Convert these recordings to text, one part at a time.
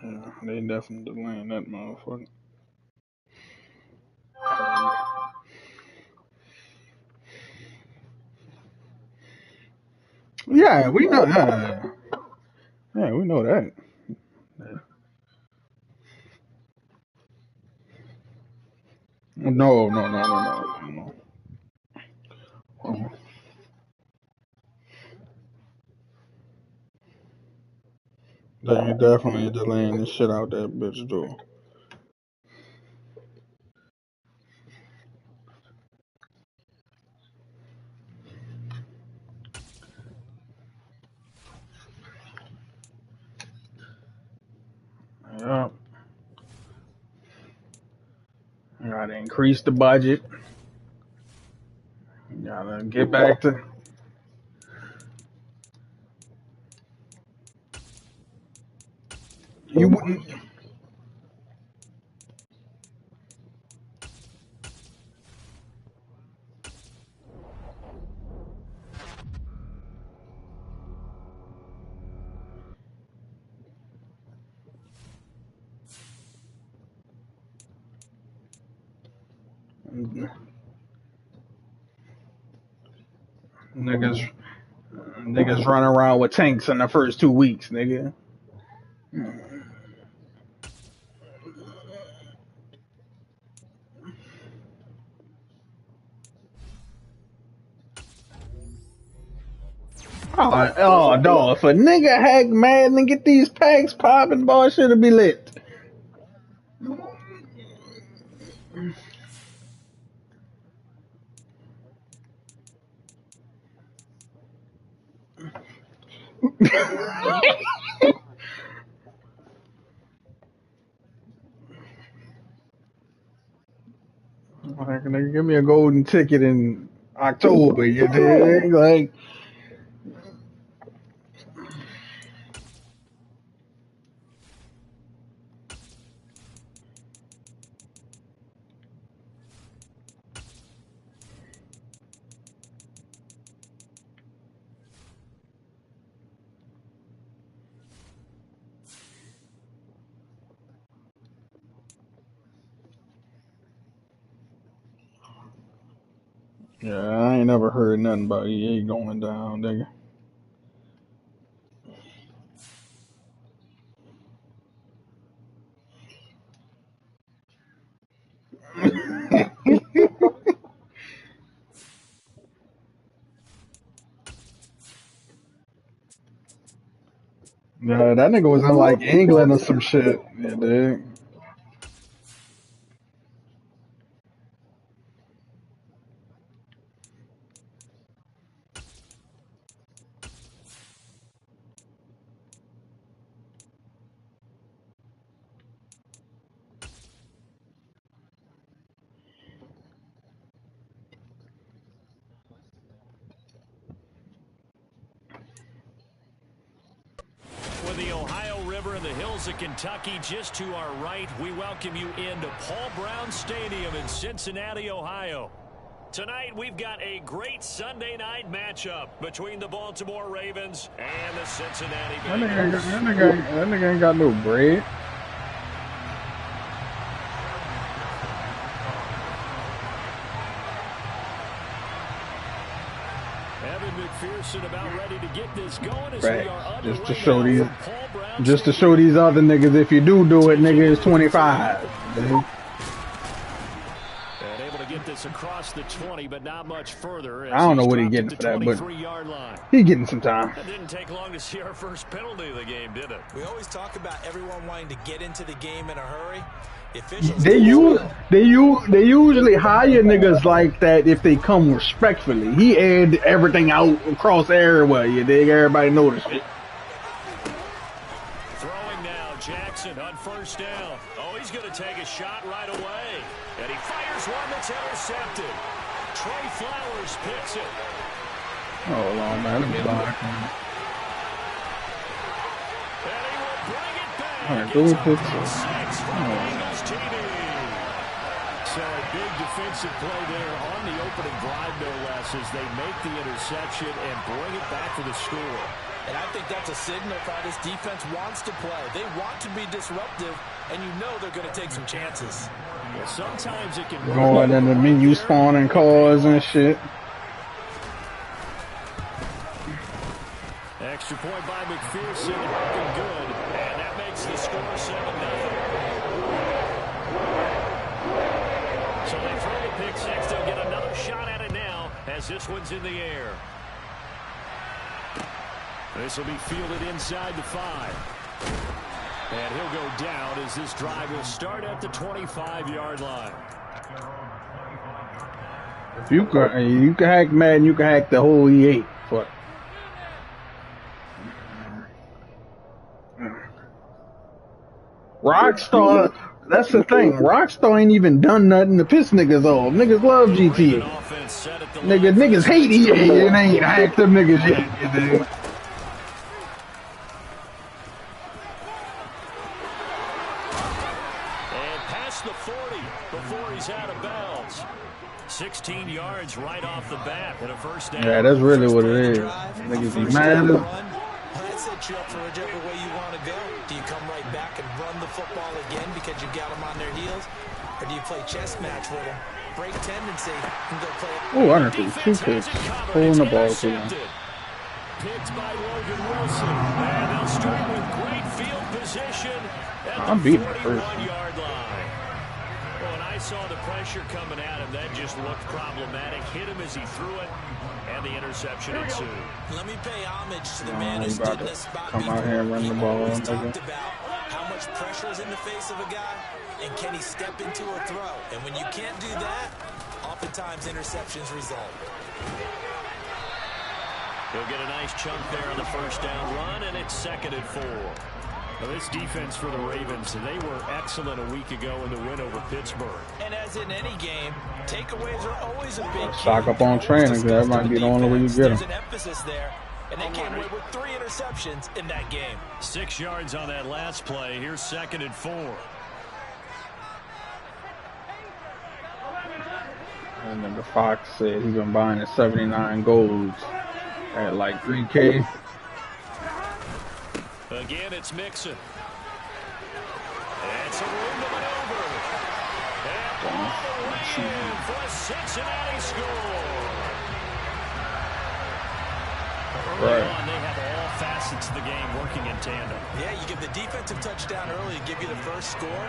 Yeah, they definitely delaying that motherfucker. Yeah, we know that. Yeah, we know that. No, no, no, no, no, no. They ain't definitely delaying the shit out that bitch, though. Yeah. Gotta increase the budget. Gotta get back to you. Wouldn't. Niggas, niggas running around with tanks in the first 2 weeks, nigga. Oh, dog. If a nigga hack Madden and get these packs popping, boy, should be lit. Like, nigga, give me a golden ticket in October, you dig? Like, yeah, I ain't never heard nothing about EA going down, nigga. Yeah, that nigga was in like England or some shit. Yeah, dude. With the Ohio River and the hills of Kentucky just to our right, we welcome you into Paul Brown Stadium in Cincinnati, Ohio. Tonight, we've got a great Sunday night matchup between the Baltimore Ravens and the Cincinnati Bengals. That nigga ain't got no bread. McPherson about ready to get this going as Right. we are Just to underway show now these, from Paul Brown just to Stadium. show these other niggas, if you do it, nigga, it's 25. And able to get this across the 20, but not much further. I don't know what he getting for that, but he getting some time. It didn't take long to see our first penalty of the game, did it? We always talk about everyone wanting to get into the game in a hurry. They usually hire niggas like that if they come respectfully. He aired everything out across everywhere. You dig? Everybody noticed it. Throwing now, Jackson on first down. Oh, he's going to take a shot right away. And he fires one that's intercepted. Trey Flowers picks it. Oh, long man. Let me block him. And he will bring it back. All right, go with this. Bengals TD. So a big defensive play there on the opening drive, no less, as they make the interception and bring it back to the score. And I think that's a signal for how this defense wants to play. They want to be disruptive, and you know they're going to take some chances. Well, sometimes it can going in the menu spawning cars and shit. Extra point by McPherson, looking good, and that makes the score 7-0. So they throw the pick six. They'll get another shot at it now as this one's in the air. This will be fielded inside the 5. And he'll go down as this drive will start at the 25-yard line. If you can hack Madden, you can hack the whole E8. But Rockstar, that's the thing. Rockstar ain't even done nothing to piss niggas off. Niggas love GTA. Niggas hate EA and ain't hacked them niggas yet. You know? The 40 before he's out of bounds. 16 yards right off the bat and a first down. Yeah, that's really what it is. Niggas be mad. That sets you up for whichever way you want to go. Do you come right back and run the football again because you got them on their heels? Or do you play chess match with them, break tendency, and go play it? Oh, I done threw 2 picks. Pulling the ball to him. Picked by Logan Wilson. And they'll start with great field position at I'm beating the first 41-yard line. I saw the pressure coming at him. That just looked problematic. Hit him as he threw it, and the interception ensued. Let me pay homage to the man who stood in this spot come out here and run the ball. He's talked about how much pressure is in the face of a guy, and can he step into a throw? And when you can't do that, oftentimes interceptions result. He'll get a nice chunk there on the first down run, and it's 2nd and 4. Well, this defense for the Ravens, they were excellent a week ago in the win over Pittsburgh. And as in any game, takeaways are always a big key. Stock up on training, because that might be the only way you get them. There's an emphasis there, and they came away with 3 interceptions in that game. 6 yards on that last play. Here's 2nd and 4. And then the Fox said he's been buying the 79 golds at like $3K. Again, it's Mixon. It's a room to maneuver. And all the way in for a Cincinnati score. Early on, they have all facets of the game working in tandem. Yeah, you give the defensive touchdown early to give you the first score,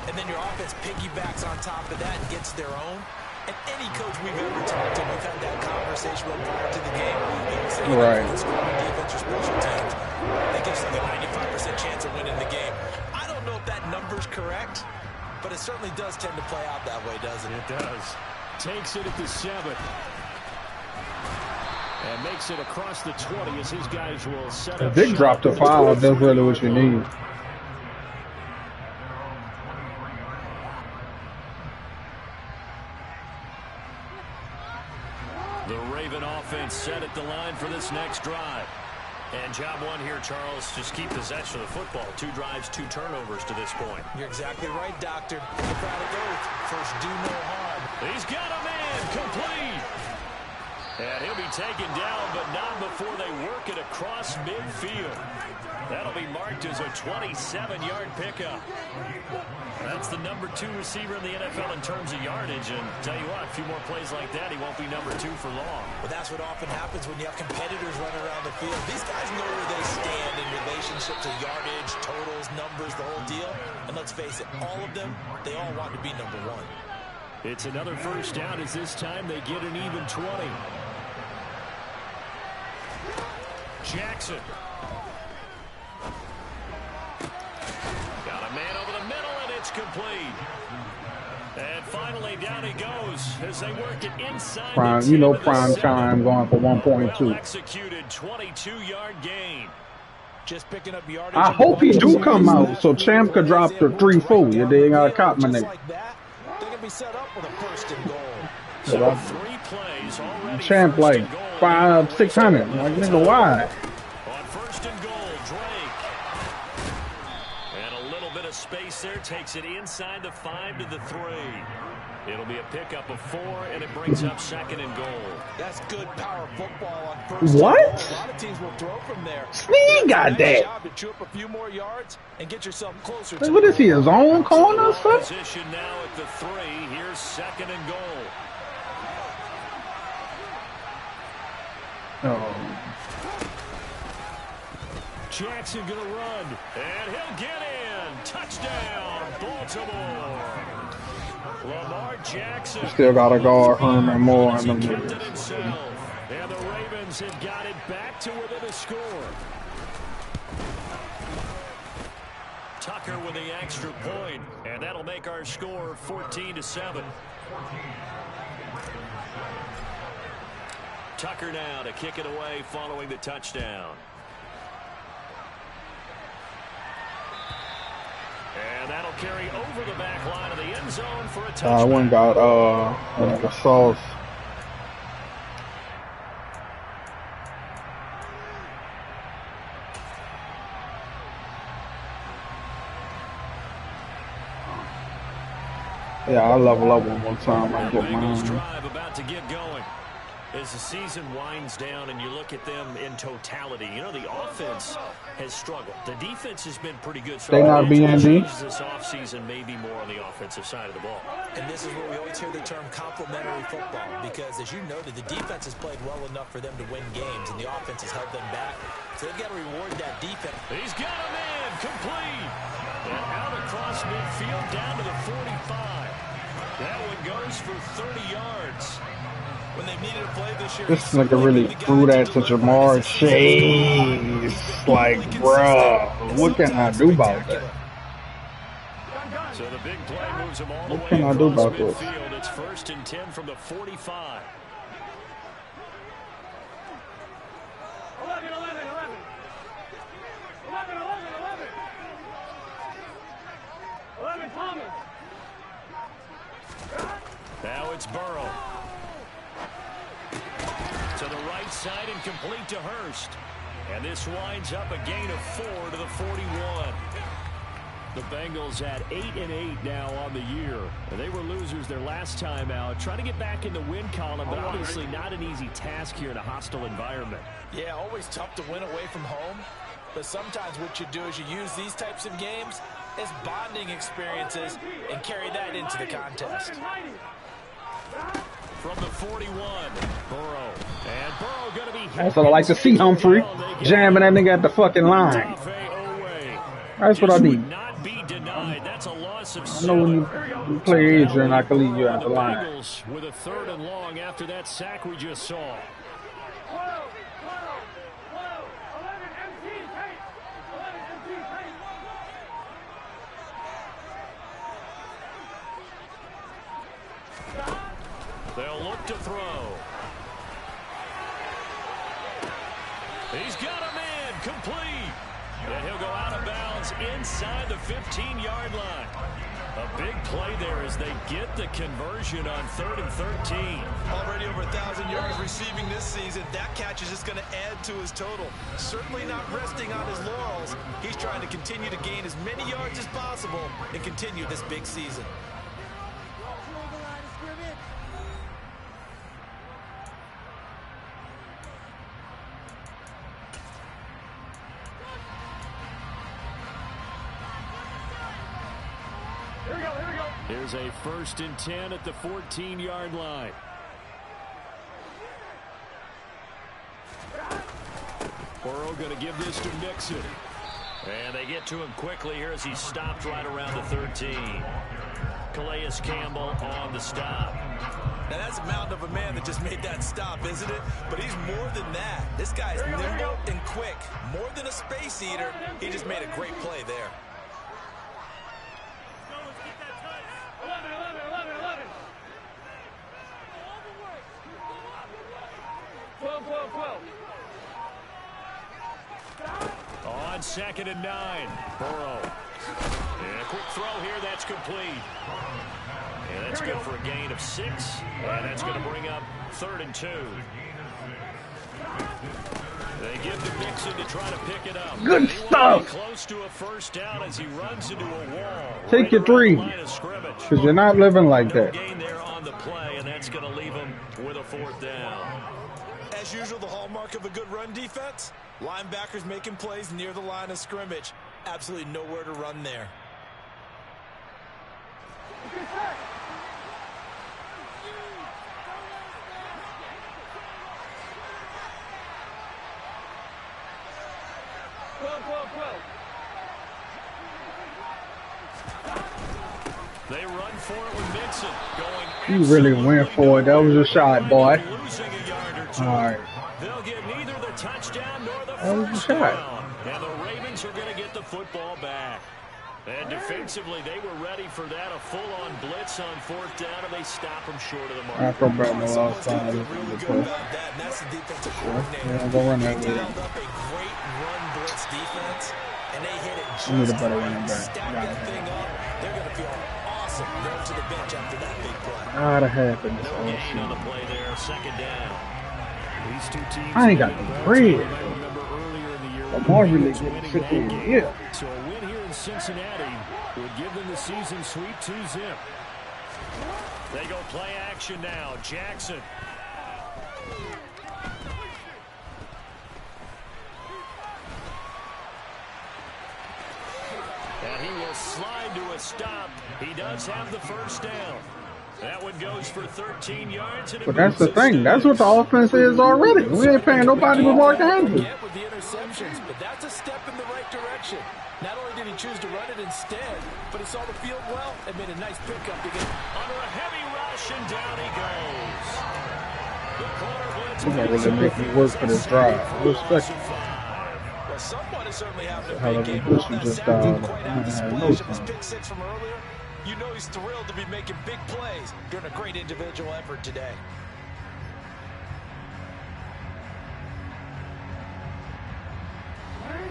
and then your offense piggybacks on top of that and gets their own. And any coach we've ever talked to, we've had that conversation prior to the game. He would say, right, score on defense or special teams. That gives them a 95% chance of winning the game. I don't know if that number's correct, but it certainly does tend to play out that way, doesn't it? It does. Takes it at the 7. And makes it across the 20 as his guys will set up. If they drop to 5, that's really what you need. The Raven offense set at the line for this next drive. And job one here, Charles, just keep possession of the football. 2 drives, 2 turnovers to this point. You're exactly right, Doctor. The proud of oath. First, do no harm. He's got a man complete. And he'll be taken down, but not before they work it across midfield. That'll be marked as a 27-yard pickup. That's the number 2 receiver in the NFL in terms of yardage. And tell you what, a few more plays like that, he won't be number 2 for long. Well, that's what often happens when you have competitors running around the field. These guys know where they stand in relationship to yardage, totals, numbers, the whole deal. And let's face it, all of them, they all want to be number 1. It's another first down as this time they get an even 20. Jackson. Got a man over the middle, and it's complete. And finally, down he goes as they work it inside. Prime, you know, prime time going for 1.2. Well executed 22-yard gain. Just picking up yardage. I hope he do come out so Champ could drop the 3-4. You dig? I caught my nigga. Like that, they're gonna be set up with a 1st and goal. So 3 plays already. Champ like 500-600. Like nigga, why? On 1st and goal, Drake. And a little bit of space there takes it inside the 5 to the 3. It'll be a pickup of 4, and it brings up 2nd and goal. That's good power football on first and what? goal. A lot of teams will throw from there. Sneak got that. Job to chew up a few more yards and get yourself closer to what is he, his own corner, son? Position now at the 3. Here's 2nd and goal. Oh. Jackson gonna run, and he'll get in. Touchdown, Baltimore. Lamar Jackson. Still gotta guard Herman Moore in them And movies. the Ravens have got it back to within a score. Tucker with the extra point, and that'll make our score 14-7. Tucker now to kick it away following the touchdown. And that'll carry over the back line of the end zone for a touchdown. I went got the sauce. Yeah, I'll level up one more time. I get mine. Drive about to get going. As the season winds down and you look at them in totality, you know, the offense has struggled. The defense has been pretty good. So they not BND. This offseason may be more on the offensive side of the ball. And this is where we always hear the term complementary football, because as you noted, the defense has played well enough for them to win games, and the offense has held them back. So they've got to reward that defense. He's got a man complete. And out across midfield down to the 45. That one goes for 30 yards. When they needed to play this year, this nigga really threw that to Jamar Chase. Like, bruh, what can I do about that? So the big play moves him all the way what can I do about this? It's 1st and 10 from the 45. 11. Now it's Burrow. To the right side and complete to Hurst. And this winds up a gain of 4 to the 41. The Bengals at 8-8 now on the year. And they were losers their last time out. Trying to get back in the win column, but obviously not an easy task here in a hostile environment. Yeah, always tough to win away from home. But sometimes what you do is you use these types of games as bonding experiences and carry that into the contest. From the 41, Burrow. And Burrow going to be hit. That's what I like to see, Humphrey. Jamming that nigga at the fucking line. That's what I need. Not be denied. That's a loss of I know when you play Adrian, I can leave you at the line. With a 3rd and long after that sack we just saw. They'll look to throw. He's got a man complete. And he'll go out of bounds inside the 15-yard line. A big play there as they get the conversion on 3rd and 13. Already over 1,000 yards receiving this season. That catch is just going to add to his total. Certainly not resting on his laurels. He's trying to continue to gain as many yards as possible and continue this big season. Here's a 1st and 10 at the 14-yard line. Burrow going to give this to Mixon. And they get to him quickly here as he stopped right around the 13. Calais Campbell on the stop. Now that's a mountain of a man that just made that stop, isn't it? But he's more than that. This guy's nimble and quick. More than a space eater. He just made a great play there. 12. On 2nd and 9, Burrow. And a quick throw here, that's complete. And that's good for a gain of 6. And that's going to bring up 3rd and 2. They give to Mixon to try to pick it up. Good stuff. Close to a 1st down as he runs into a wall. Take your 3. Because you're not living like that. Gain there with a 4th down. As usual, the hallmark of a good run defense, linebackers making plays near the line of scrimmage. Absolutely nowhere to run there. They run for it with Mixon going. You really went for it. That was a shot, boy. Losing a yard or two. All right. They'll get neither the touchdown nor the That was a first shot. down. And the Ravens are going to get the football back. And defensively, they were ready for that. A full-on blitz on 4th down, and they stop them short of the mark. I feel bad on the Someone's outside. gonna feel really good about that, and that's the defensive coordinator. Yeah, go run that They way. dialed up a great run blitz defense, and they hit it We need a just better right. running back. Stack that thing up. They're going to feel awesome going to the bench after that big play. Gotta happen. No gain on the play there, 2nd down. These two teams. I ain't got the bread. Remember earlier in the year, I'm really was winning getting that game. yeah. So a win here in Cincinnati would give them the season sweep 2-zip. They go play action now. Jackson. And he will slide to a stop. He does have the 1st down. That one goes for 13 yards. And But that's the thing. That's what the offense is already. We ain't paying nobody but Mark Andrews. Get with the interceptions, but that's a step in the right direction. Not only did he choose to run it instead, but he saw the field well and made a nice pickup to get under a heavy rush, and down he goes. The corner blitz. He's gonna really make me work for this drive. Respect. Well, someone is certainly having a Hell big of a game. push While he that just sack dialed. didn't quite have the I had no splash of his time. pick 6 from earlier, you know he's thrilled to be making big plays during a great individual effort today.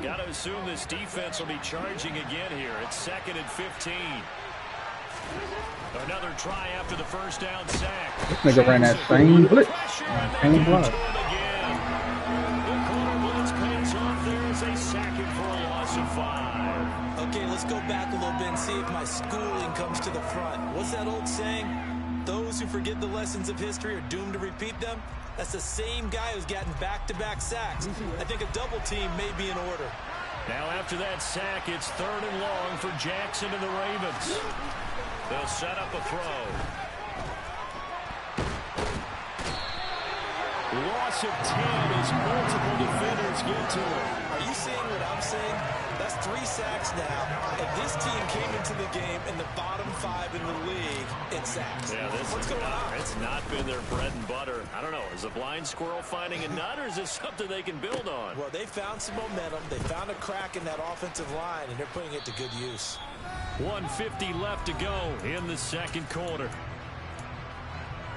Got to assume this defense will be charging again here. It's 2nd and 15. Another try after the 1st down sack. This nigga ran that same blitz. Same block. The corner blitz pays off there as they sack him for a loss of 5. Okay, let's go back a little bit and see if my schooling comes to the front. What's that old saying? Those who forget the lessons of history are doomed to repeat them. That's the same guy who's gotten back-to-back sacks. I think a double team may be in order. Now after that sack, it's 3rd and long for Jackson and the Ravens. They'll set up a throw. Loss of 10 as multiple defenders get to it. Are you seeing what I'm seeing? That's 3 sacks now, and this team came into the game in the bottom 5 in the league in sacks. Yeah, What's going on? It's not been their bread and butter. I don't know. Is a blind squirrel finding a nut, or is this something they can build on? Well, they found some momentum. They found a crack in that offensive line, and they're putting it to good use. 1:50 left to go in the 2nd quarter.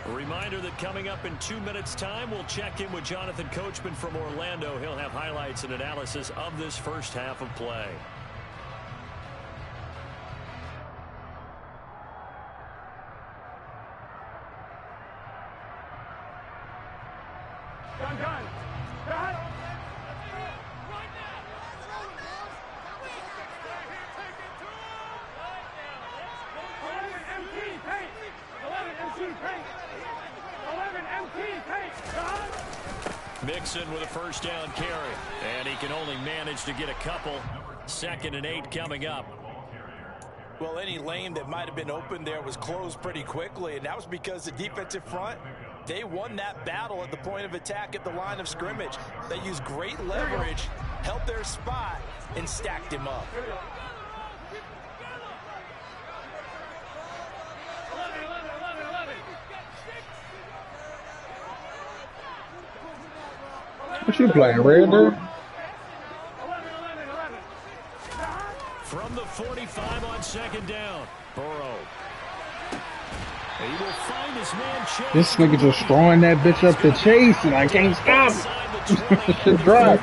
A reminder that coming up in 2 minutes' time, we'll check in with Jonathan Coachman from Orlando. He'll have highlights and analysis of this 1st half of play. Mixon with a 1st down carry, and he can only manage to get a couple. 2nd and 8 coming up. Well, any lane that might have been open there was closed pretty quickly, and that was because the defensive front, they won that battle at the point of attack at the line of scrimmage. They used great leverage, held their spot, and stacked him up. What you playing, Red Dead? From the 45 on 2nd down, Burrow. He will find his man Chase. This nigga just throwing that bitch up to Chase, and I can't stop it. Shit drive.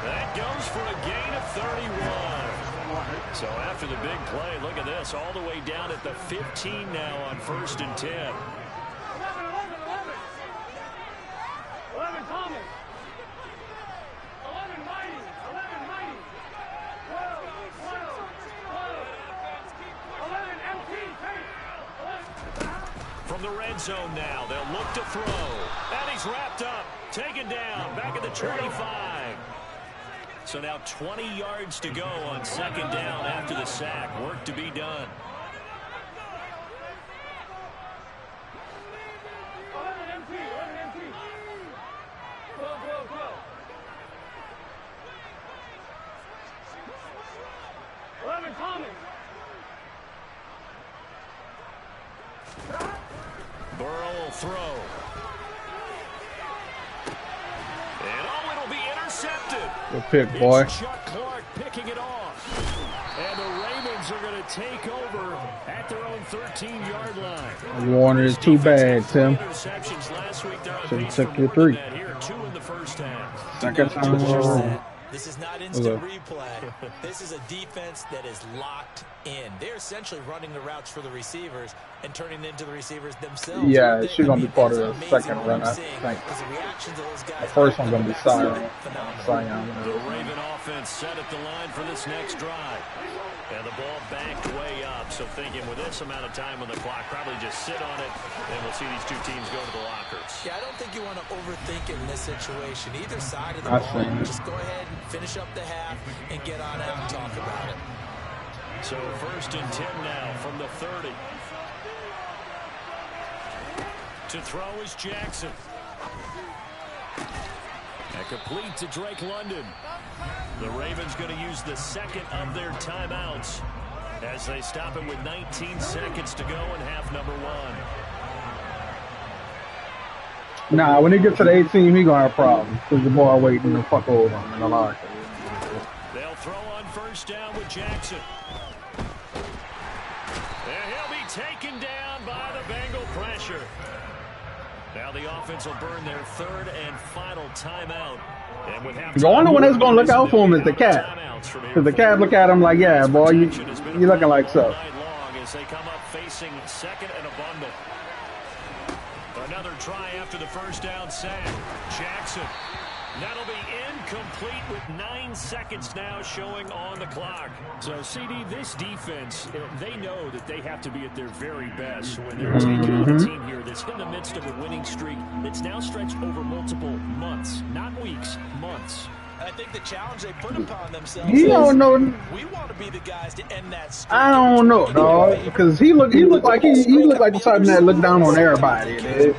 That goes for a gain of 31. So after the big play, look at this, all the way down at the 15 now on 1st and 10. 11 Thomas. 11 Mighty. 11 Mighty. 12. 11 MT. From the red zone now. They'll look to throw. And he's wrapped up. Taken down. Back at the 25. So now 20 yards to go on second down after the sack. Work to be done. Burrow will throw. And oh, it'll be intercepted. Good pick, boy. It's Chuck Clark picking it off. And the Ravens are going to take over at their own 13-yard line. Warner is too bad, Tim. Should have took your 3. Here, 2 in the first half. Second time. This is not instant replay. This is a defense that is locked in. They're essentially running the routes for the receivers and turning into the receivers themselves. Yeah, she's going to be part of the second run, I think. The first one's going to be Sion. The Raven offense set at the line for this next drive. And the ball backed way up. So thinking with this amount of time on the clock, probably just sit on it, and we'll see these two teams go to the lockers. Yeah, I don't think you want to overthink it in this situation. Either side of the ball, just go ahead and finish up the half and get on out and talk about it. So 1st and 10 now from the 30. To throw is Jackson. And complete to Drake London. The Ravens going to use the second of their timeouts as they stop it with 19 seconds to go in half number 1. Nah, when he gets to the 18, he going to have problems because the ball waiting to fuck over him in the locker. They'll throw on 1st down with Jackson. And he'll be taken down by the Bengal pressure. Now the offense will burn their 3rd and final timeout. And with the only one that's going to look out for him is the cat. Because the cat look at him like, yeah, boy, you looking like so. As they come up facing 2nd and a bundle. Another try after the 1st down sack. Jackson. That'll be incomplete with 9 seconds now showing on the clock. So, CD, this defense, they know that they have to be at their very best when they're taking on a team here that's in the midst of a winning streak that's now stretched over multiple months, not weeks, months. I think the challenge they put upon themselves he don't know. We want to be the guys to end that streak. I don't know, dog, because he looked like he looked like the type that look down on everybody. Dude.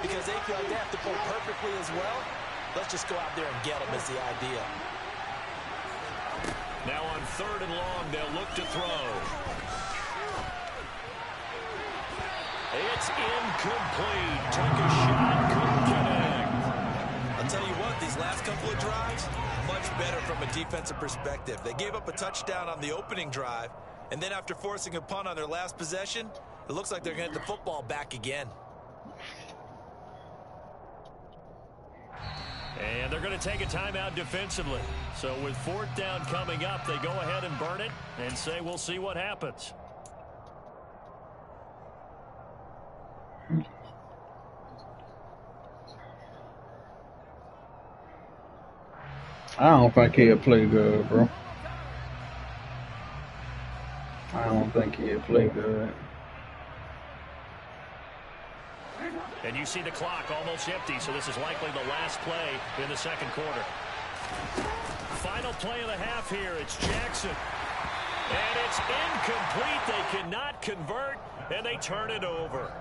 Because they feel like they have to play perfectly as well. Let's just go out there and get them is the idea. Now on 3rd and long, they'll look to throw. It's incomplete. Took a shot, couldn't connect. I'll tell you what, these last couple of drives, much better from a defensive perspective. They gave up a touchdown on the opening drive, and then after forcing a punt on their last possession, it looks like they're going to get the football back again. And they're going to take a timeout defensively. So with 4th down coming up, they go ahead and burn it and say we'll see what happens. I don't think he'll play good, bro. I don't think he'll play good. And you see the clock almost empty, so this is likely the last play in the 2nd quarter. Final play of the half here. It's Jackson. And it's incomplete. They cannot convert, and they turn it over.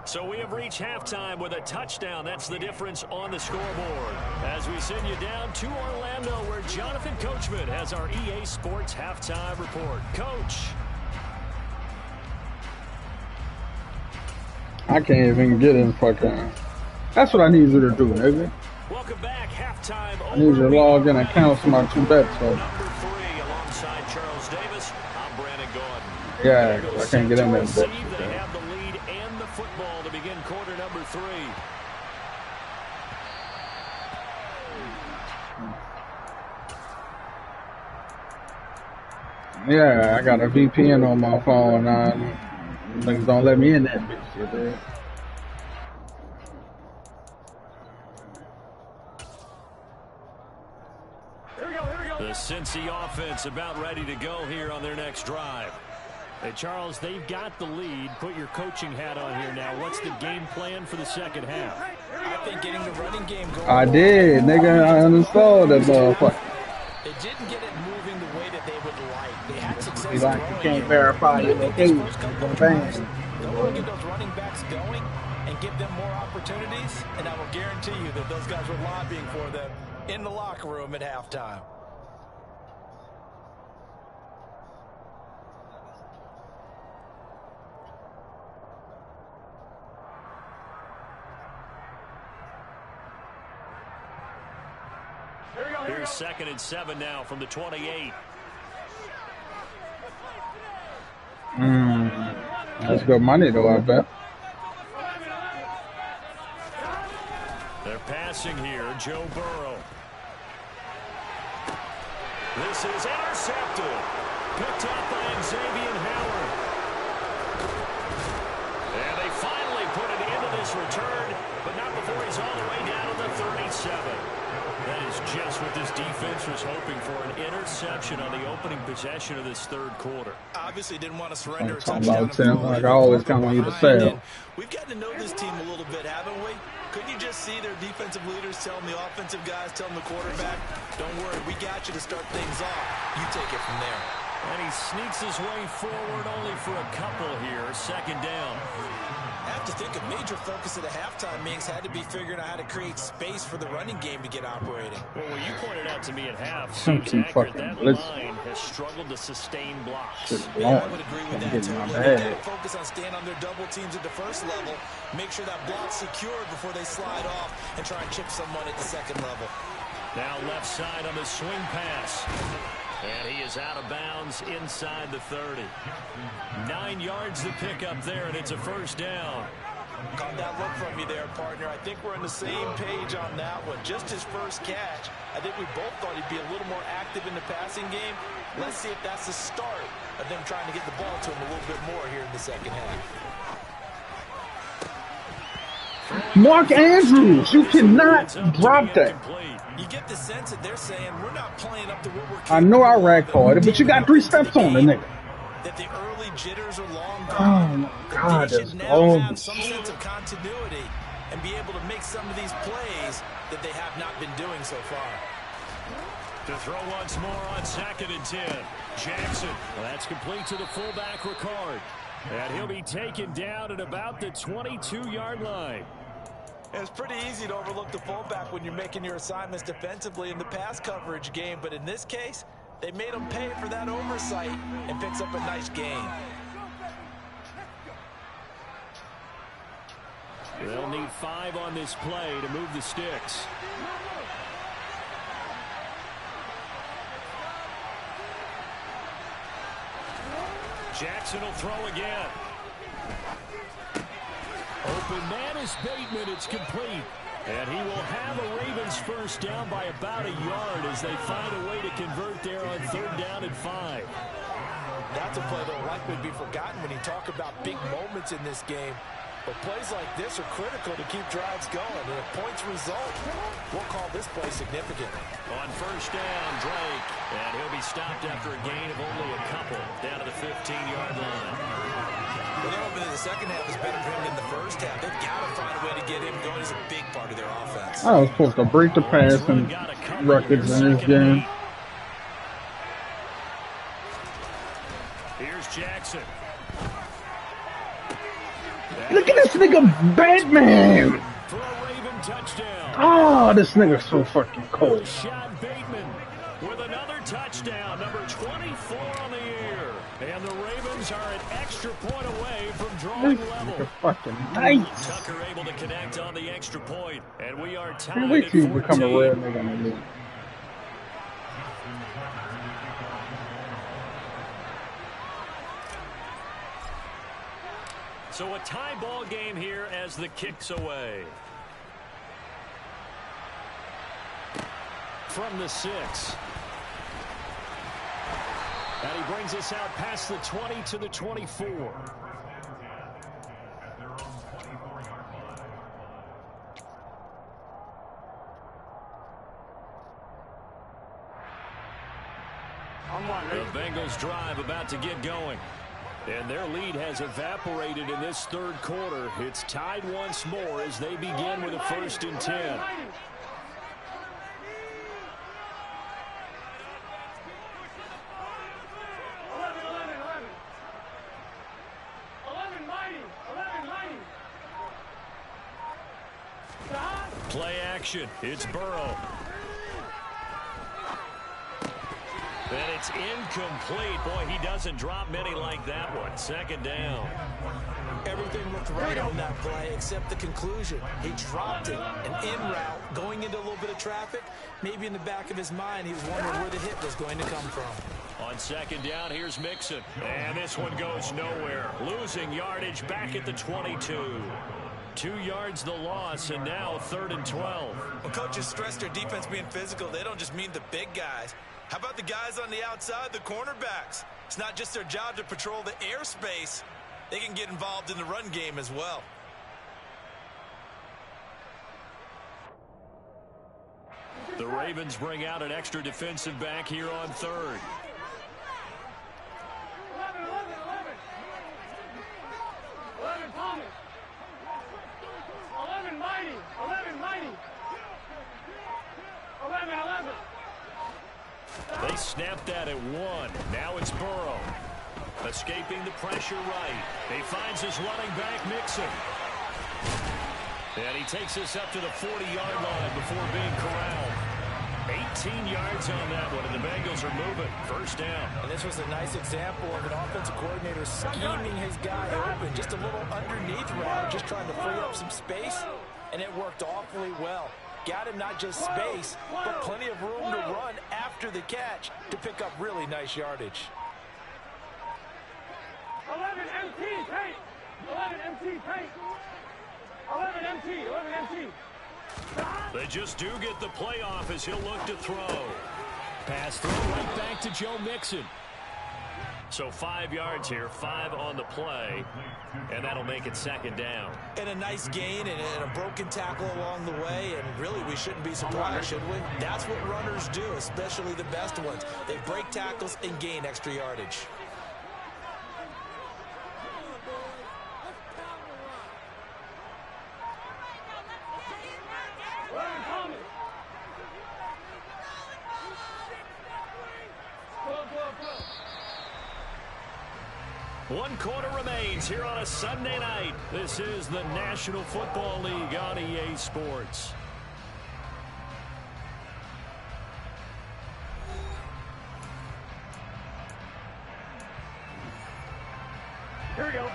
So we have reached halftime with a touchdown. That's the difference on the scoreboard. As we send you down to Orlando, where Jonathan Coachman has our EA Sports halftime report. Coach. I can't even get in fucking. That's what I need you to do, nigga. Welcome back, halftime. I need you to log in and cancel my 2 bets. So. Number 3, alongside Charles Davis. I'm Brandon Gordon. Yeah, I can't get in there. They have the lead and the football to begin quarter number 3. Yeah, I got a VPN on my phone now. Niggas don't let me in that bitch, dude. The Cincy offense about ready to go here on their next drive. Hey, Charles, they've got the lead. Put your coaching hat on here now. What's the game plan for the second half? I think getting the running game going. I did, nigga. I uninstalled that motherfucker. They didn't get it moving the way that they would like. They had success You like, you throwing can't it. verify your I think these location. first couple of Bang. games, they'll get those running backs going and give them more opportunities, and I will guarantee you that those guys were lobbying for them in the locker room at halftime. Here's 2nd and 7 now from the 28. That's good money, though, I bet. They're passing here. Joe Burrow. This is intercepted. Picked up by Xavier Howard. And they finally put it into this return, but not before he's all the way down to the 37. That is just what this defense was hoping for, an interception on the opening possession of this third quarter. Obviously didn't want to surrender a I'm talking touchdown. about Tim, like I always count on you to fail. We've gotten to know this team a little bit, haven't we? Couldn't you just see their defensive leaders telling the offensive guys, telling the quarterback, don't worry, we got you to start things off. You take it from there. And he sneaks his way forward only for a couple here. 2nd down. I have to think a major focus of the halftime meetings had to be figuring out how to create space for the running game to get operating. Well, what you pointed out to me at half Some seems accurate. fucking That blitz. line has struggled to sustain blocks. Yeah, I would agree with that Getting my totally. They bag. gotta focus on staying on their double teams at the first level, make sure that block's secured before they slide off and try and chip someone at the second level. Now left side on the swing pass. And he is out of bounds inside the 30. 9 yards to pick up there, and it's a 1st down. Caught that look from you there, partner. I think we're on the same page on that one. Just his first catch. I think we both thought he'd be a little more active in the passing game. Let's see if that's the start of them trying to get the ball to him a little bit more here in the second half. Mark Andrews, you cannot drop that. You get the sense that they're saying we're not playing up to what we're I know I capable rag of. caught it, but you got 3 steps on the nigga. That the early jitters are long Oh gone. my God, They that's should now have garbage. some sense of continuity and be able to make some of these plays that they have not been doing so far. To throw once more on 2nd and 10. Jackson. Well, that's complete to the fullback, Ricard. And he'll be taken down at about the 22-yard line. It's pretty easy to overlook the fullback when you're making your assignments defensively in the pass coverage game, but in this case, they made him pay for that oversight and picks up a nice gain. They'll need 5 on this play to move the sticks. Jackson will throw again. Open man is Bateman. It's complete. And he will have a Ravens 1st down by about a yard as they find a way to convert there on 3rd down and 5. That's a play that will likely be forgotten when you talk about big moments in this game. But plays like this are critical to keep drives going. And if points result, we'll call this play significant. On 1st down, Drake. And he'll be stopped after a gain of only a couple down to the 15-yard line. Well, they're hoping that the second half is better for him than the first half. They've got to find a way to get him going. He's a big part of their offense. I was supposed to break the passing records in this game. Here's Jackson. Look at this nigga Batman. For a Raven touchdown. Oh, this nigga's so fucking cold. Rashad Bateman with another touchdown, number 24 on the year. And the Ravens are an extra point away from drawing This level. nigga fucking nice. Tucker able to connect on the extra point, and we are tied Can't wait at till you become a 14. real nigga in the league. So a tie ball game here as the kick's away. From the 6. And he brings us out past the 20 to the 24. The Bengals drive about to get going. And their lead has evaporated in this third quarter. It's tied once more as they begin with a 1st and 10. Play action. It's Burrow. And it's incomplete. Boy, he doesn't drop many like that one. 2nd down. Everything looked right on that play except the conclusion. He dropped it, and en route, going into a little bit of traffic, maybe in the back of his mind, he was wondering where the hit was going to come from. On 2nd down, here's Mixon. And this one goes nowhere. Losing yardage back at the 22. 2 yards the loss, and now 3rd and 12. When coaches stress their defense being physical, they don't just mean the big guys. How about the guys on the outside, the cornerbacks? It's not just their job to patrol the airspace. They can get involved in the run game as well. The Ravens bring out an extra defensive back here on 3rd. 11 Thomas. 11 Mighty. 11 Mighty. 11. They snapped that at 1. Now it's Burrow. Escaping the pressure right. He finds his running back, Mixon. And he takes this up to the 40-yard line before being corralled. 18 yards on that one, and the Bengals are moving. 1st down. And this was a nice example of an offensive coordinator scheming his guy open. Just a little underneath route, just trying to free up some space, and it worked awfully well. Got him not just space, but plenty of room to run after the catch to pick up really nice yardage. 11 MT, paint. 11 MT, paint. 11 MT, 11 MT. They just do get the playoff as he'll look to throw. Pass throw right back to Joe Mixon. So 5 yards here, 5 on the play, and that'll make it 2nd down. And a nice gain and a broken tackle along the way, and really we shouldn't be surprised, should we? That's what runners do, especially the best ones. They break tackles and gain extra yardage. One quarter remains here on a Sunday night. This is the National Football League on EA Sports. Here we go.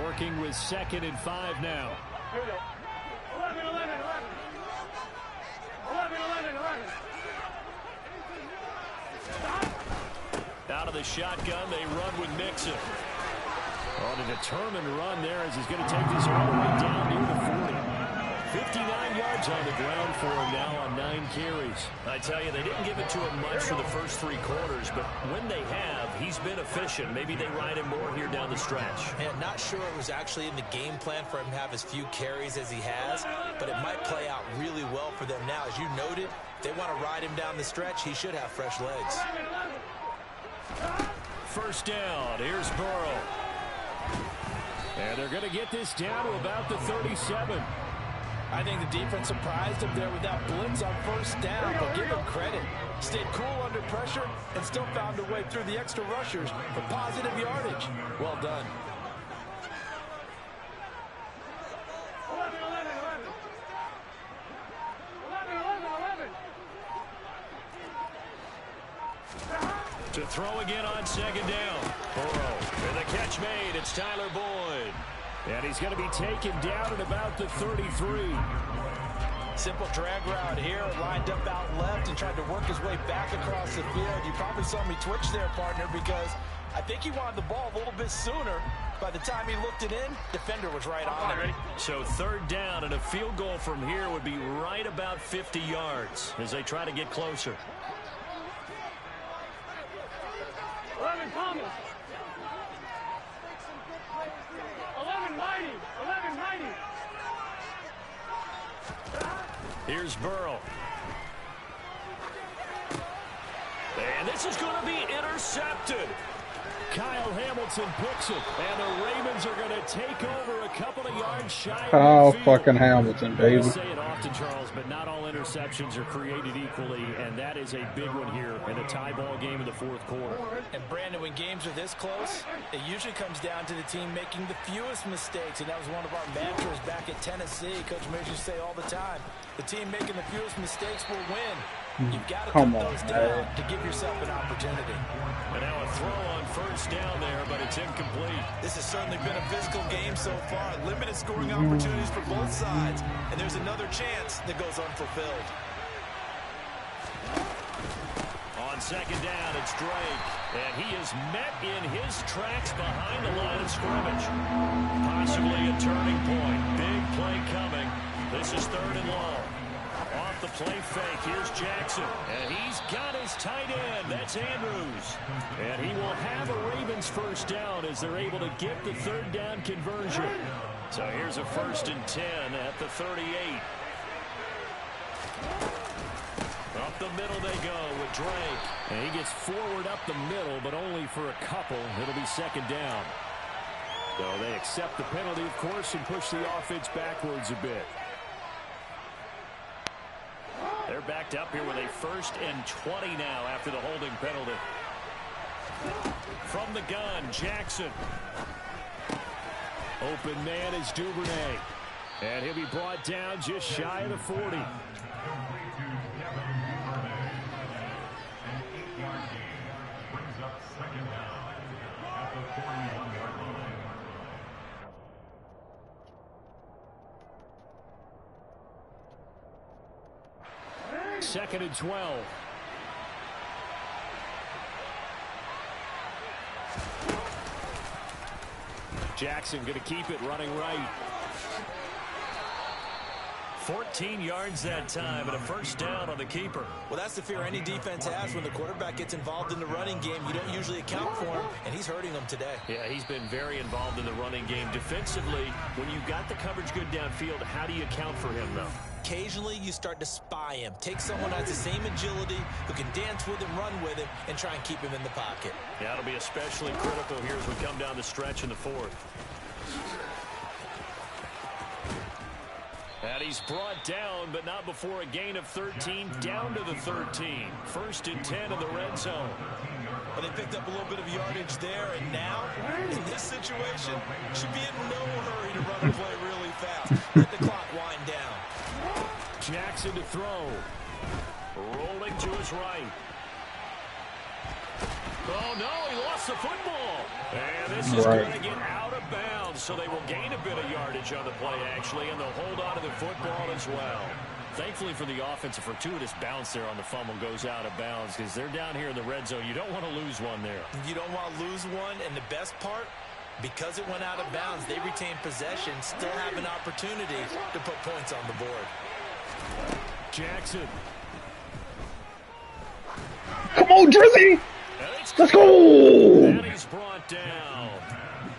Working with 2nd and 5 now. Here we go. 11. 11. Out of the shotgun, they run with Mixon. On a determined run there as he's going to take this all the way down near the 40. 59 yards on the ground for him now on 9 carries. I tell you, they didn't give it to him much for the first 3 quarters, but when they have, he's been efficient. Maybe they ride him more here down the stretch. And not sure it was actually in the game plan for him to have as few carries as he has, but it might play out really well for them now. As you noted, if they want to ride him down the stretch, he should have fresh legs. 1st down. Here's Burrow. And they're going to get this down to about the 37. I think the defense surprised him there with that blitz on 1st down, but give him credit. Stayed cool under pressure and still found a way through the extra rushers for positive yardage. Well done. 11. To throw again on 2nd down. Burrow. And the catch made. It's Tyler Boyd. And he's going to be taken down at about the 33. Simple drag route here, lined up out left and tried to work his way back across the field. You probably saw me twitch there, partner, because I think he wanted the ball a little bit sooner. By the time he looked it in, defender was right on it. So 3rd down and a field goal from here would be right about 50 yards as they try to get closer. 11 Thomas. 11 Mighty. 11 Mighty. Here's Burrow. And this is going to be intercepted. Kyle Hamilton picks it, and the Ravens are going to take over a couple of yards shy of Kyle midfield. fucking Hamilton, baby. You say it often, Charles, but not all interceptions are created equally, and that is a big one here in a tie ball game in the fourth quarter. And Brandon, when games are this close, it usually comes down to the team making the fewest mistakes, and that was one of our mantras back at Tennessee. Coach Mears used to say all the time, the team making the fewest mistakes will win. You've got to cut those down to give yourself an opportunity. And now a throw on first down there, but it's incomplete. This has certainly been a physical game so far. Limited scoring opportunities for both sides. And there's another chance that goes unfulfilled. On second down, it's Drake. And he is met in his tracks behind the line of scrimmage. Possibly a turning point. Big play coming. This is third and long. Off the play fake, here's Jackson. And he's got his tight end. That's Andrews. And he will have a Ravens first down as they're able to get the third down conversion. So here's a 1st and 10 at the 38. Up the middle they go with Drake. And he gets forward up the middle, but only for a couple. It'll be second down. So they accept the penalty, of course, and push the offense backwards a bit. They're backed up here with a 1st and 20 now after the holding penalty. From the gun, Jackson. Open man is Duvernay. And he'll be brought down just shy of the 40. Second and 12. Jackson going to keep it running right. 14 yards that time and a first down on the keeper. Well, that's the fear any defense has when the quarterback gets involved in the running game. You don't usually account for him, and he's hurting them today. Yeah, he's been very involved in the running game. Defensively, when you've got the coverage good downfield, how do you account for him, though? Occasionally, you start to spy him. Take someone who has the same agility, who can dance with him, run with him, and try and keep him in the pocket. Yeah, it'll be especially critical here as we come down the stretch in the fourth. And he's brought down, but not before a gain of 13, down to the 13. 1st and 10 in the red zone. Well, they picked up a little bit of yardage there, and now, in this situation, should be in no hurry to run the play really fast. Let the clock wind down. Jackson to throw. Rolling to his right. Oh, no, he lost the football. And this is going to get out of bounds, so they will gain a bit of yardage on the play, actually, and they'll hold on to the football as well. Thankfully for the offense, a fortuitous bounce there on the fumble goes out of bounds because they're down here in the red zone. You don't want to lose one there. You don't want to lose one, and the best part, because it went out of bounds, they retain possession, still have an opportunity to put points on the board. Jackson. Come on, Drizzy! Let's go! And he's brought down.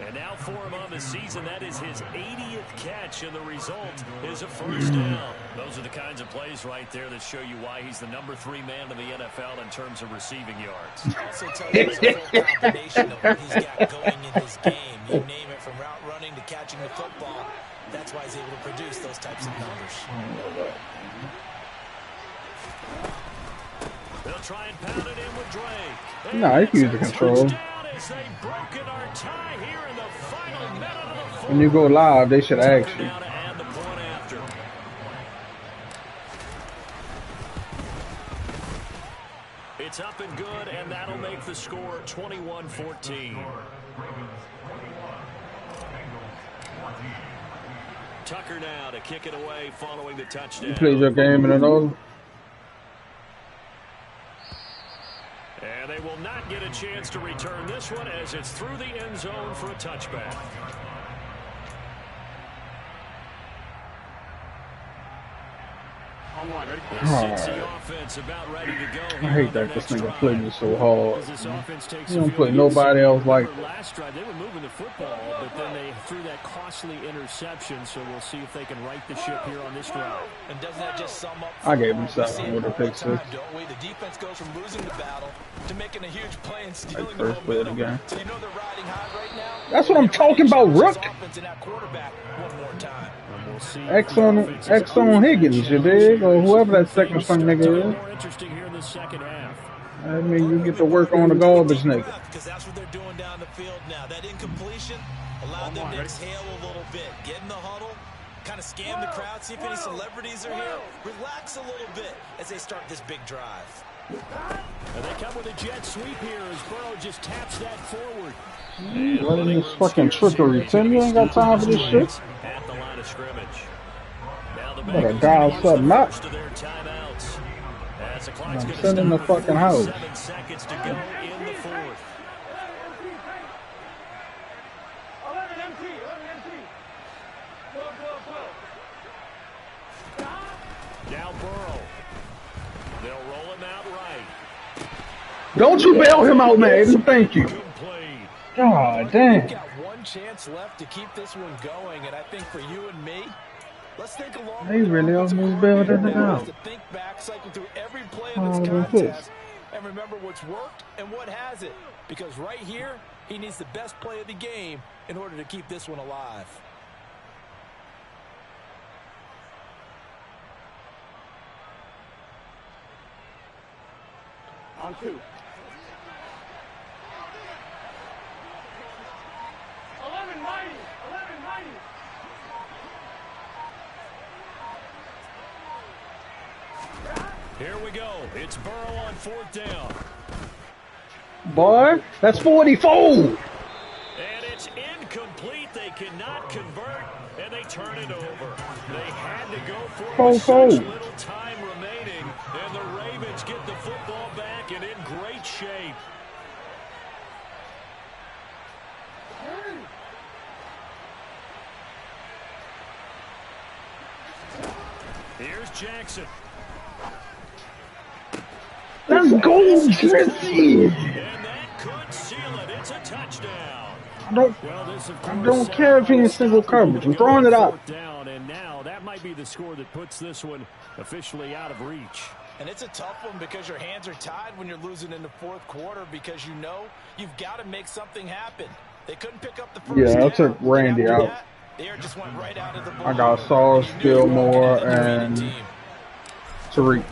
And now for him on the season, that is his 80th catch, and the result is a first down. Those are the kinds of plays right there that show you why he's the number 3 man in the NFL in terms of receiving yards. Also tells you there's a full combination of what he's got going in his game. You name it, from route running to catching the football. That's why he's able to produce those types of numbers. They'll try and pound it in with Drake. Nah, he can use the control. When you go live, they should ask you. It's up and good, and that'll make the score 21-14. Tucker now to kick it away following the touchdown. You played your game in another. And they will not get a chance to return this one as it's through the end zone for a touchback. The Cincy offense about ready to go. I hate that this nigga play me so hard. This offense takes He don't play nobody else like that. Last drive, they were moving the football, but then they threw that costly interception. So we'll see if they can right the ship here on this drive. And doesn't that just sum up? I gave him 7 with a pick 6. The defense goes from losing the battle to making a huge play and stealing Like the first play of the momentum. game. So you know they're riding high right now. That's what I'm talking about, Rook. Offense and that quarterback one more time. We'll see X on Higgins, you dig? Or whoever that second string nigga is. more interesting here in the second half. I mean, you get to work on the garbage nigga. Because that's what they're doing down the field now. That incompletion allowed them to exhale a little bit. Get in the huddle, kind of scan the crowd, see if any celebrities are here. Relax a little bit as they start this big drive. And they come with a jet sweep here as Burrow just taps that forward. Letting this fucking trickery. Tim, you ain't got time for this shit. At the line of scrimmage. Now the Better Bengals dial use something the up. first of their timeouts. As the clock's I'm gonna sending the stop fucking house. 7 seconds to go in the fourth. 11 MT. Now Burrow. They'll roll him out right. Don't you bail him out, man. Thank you. Complete. God damn. We've got one chance left to keep this one going, and I think for you and me, let's think along. They really almost bailed that nigga out. To think back, cycle through every play How in this was this? contest, and remember what's worked and what hasn't. Because right here, he needs the best play of the game in order to keep this one alive. On 2. 11 90. Here we go. It's Burrow on 4th down. Boy, that's 44. And it's incomplete. They cannot convert, and they turn it over. They had to go for it with such little time remaining, and the Ravens get the football back and in great shape. Here's Jackson. Let's go, Jesse. And that could seal it. It's a touchdown. I don't care if he's single coverage. I'm throwing it out. Down, and now that might be the score that puts this one officially out of reach. And it's a tough one because your hands are tied when you're losing in the fourth quarter because you know you've got to make something happen. They couldn't pick up the first Yeah, I down. took Randy out. They just went right out of the ball. I got Sauce, Gilmore, and Tariq.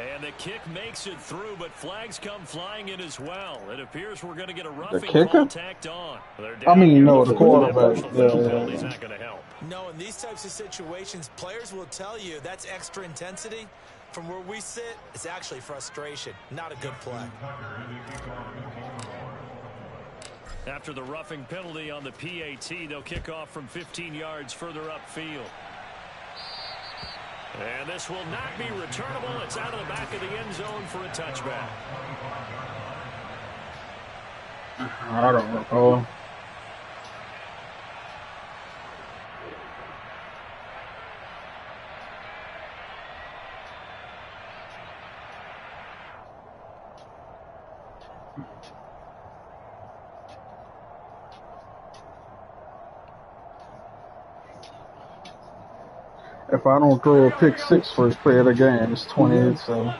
And the kick makes it through, but flags come flying in as well. It appears we're going to get a roughing kicker? ball tacked on. I mean, no, the quarterback. Penalty's not going to help. No, in these types of situations, players will tell you that's extra intensity. From where we sit, it's actually frustration, not a good play. After the roughing penalty on the PAT, they'll kick off from 15 yards further upfield. And this will not be returnable. It's out of the back of the end zone for a touchback. I don't recall. If I don't throw a pick 6 first play of the game, it's 28-7. 11.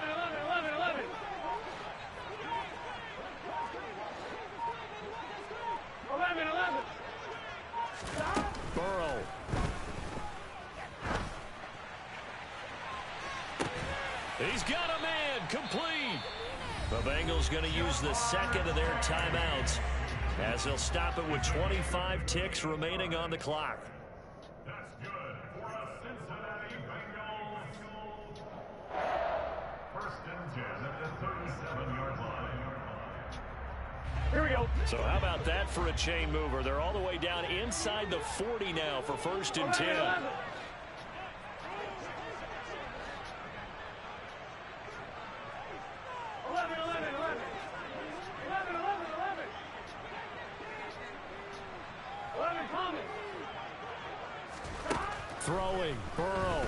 Burrow. He's got a man, complete. The Bengals going to use the second of their timeouts as they'll stop it with 25 ticks remaining on the clock. That's good for a Cincinnati Bengals. First and 10 at the 37-yard line. Here we go. So how about that for a chain mover? They're all the way down inside the 40 now for 1st and 10. 11. 11. 11 coming. throwing. Burrow.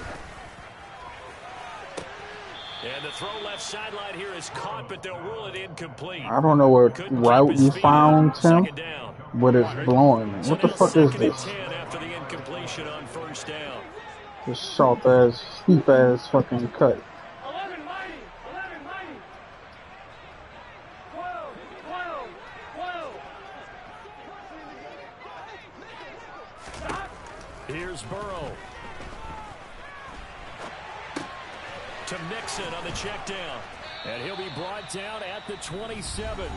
And the throw left sideline here is caught, but they'll rule it incomplete. I don't know what Couldn't route keep his you feet found, on Tim, second down. but it's blowing me. So What the now fuck is second and this? 10 after the incompletion on first down. This short ass, steep ass fucking cut. 11 mighty. 11 mighty. 12. 12. 12. Stop. Here's Burrow. To Mixon on the check down. And he'll be brought down at the 27.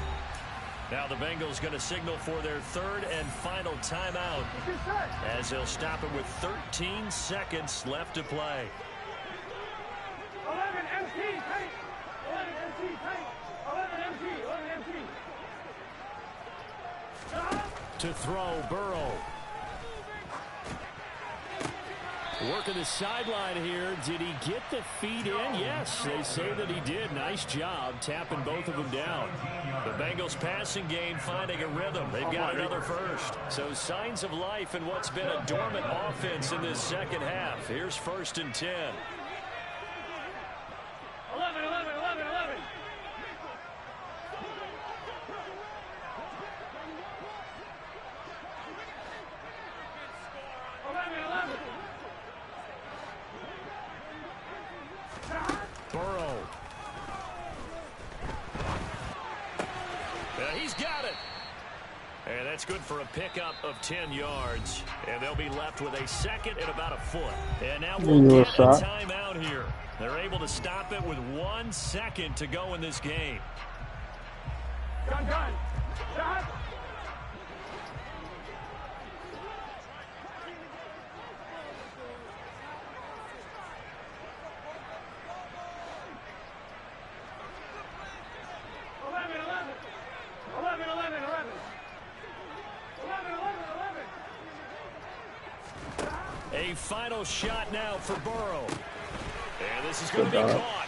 Now the Bengals going to signal for their third and final timeout as they'll stop it with 13 seconds left to play. 11 MT. Tank. 11 MT. Tank. 11 MT. 11 MT. Stop. To throw, Burrow. Working the sideline here. Did he get the feet in? Yes, they say that he did. Nice job tapping both of them down. The Bengals passing game finding a rhythm. They've got another first. So signs of life in what's been a dormant offense in this second half. Here's first and 10. 11, 11, 11, 11. Burrow. He's got it. And that's good for a pickup of 10 yards. And they'll be left with a second and about a foot. And now we'll get a timeout here. They're able to stop it with 1 second to go in this game. Gun, gun. Shot. A final shot now for Burrow. And this is going to be caught.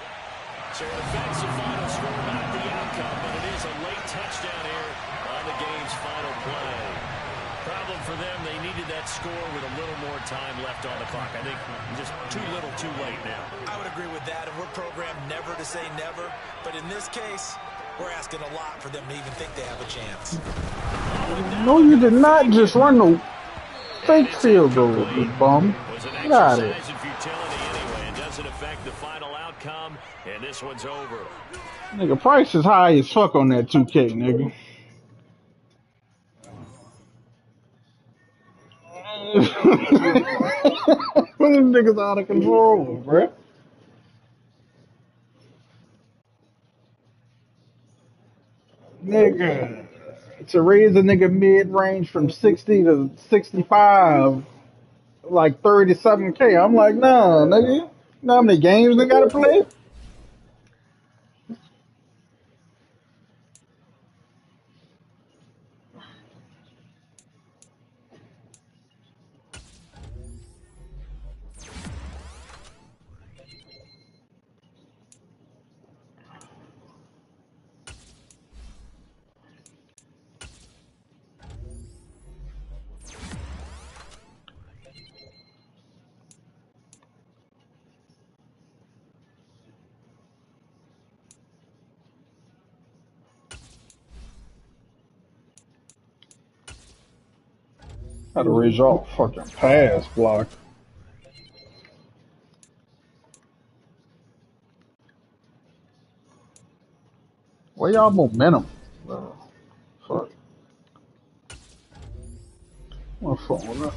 So an offensive final score, not the outcome, but it is a late touchdown here on the game's final play. Problem for them, they needed that score with a little more time left on the clock. I think just too little too late now. I would agree with that, and we're programmed never to say never. But in this case, we're asking a lot for them to even think they have a chance. No, you did not just run no fake field goal, you bum. Got it. Anyway, it doesn't affect the final outcome, and this one's over. Nigga, price is high as fuck on that 2K, nigga. Them niggas out of control, bruh. Nigga. To raise a nigga mid-range from 60 to 65, like 37K. I'm like, nah, nigga. You know how many games they gotta play? How to raise y'all fucking pass block. Where y'all momentum? Fuck. My phone up.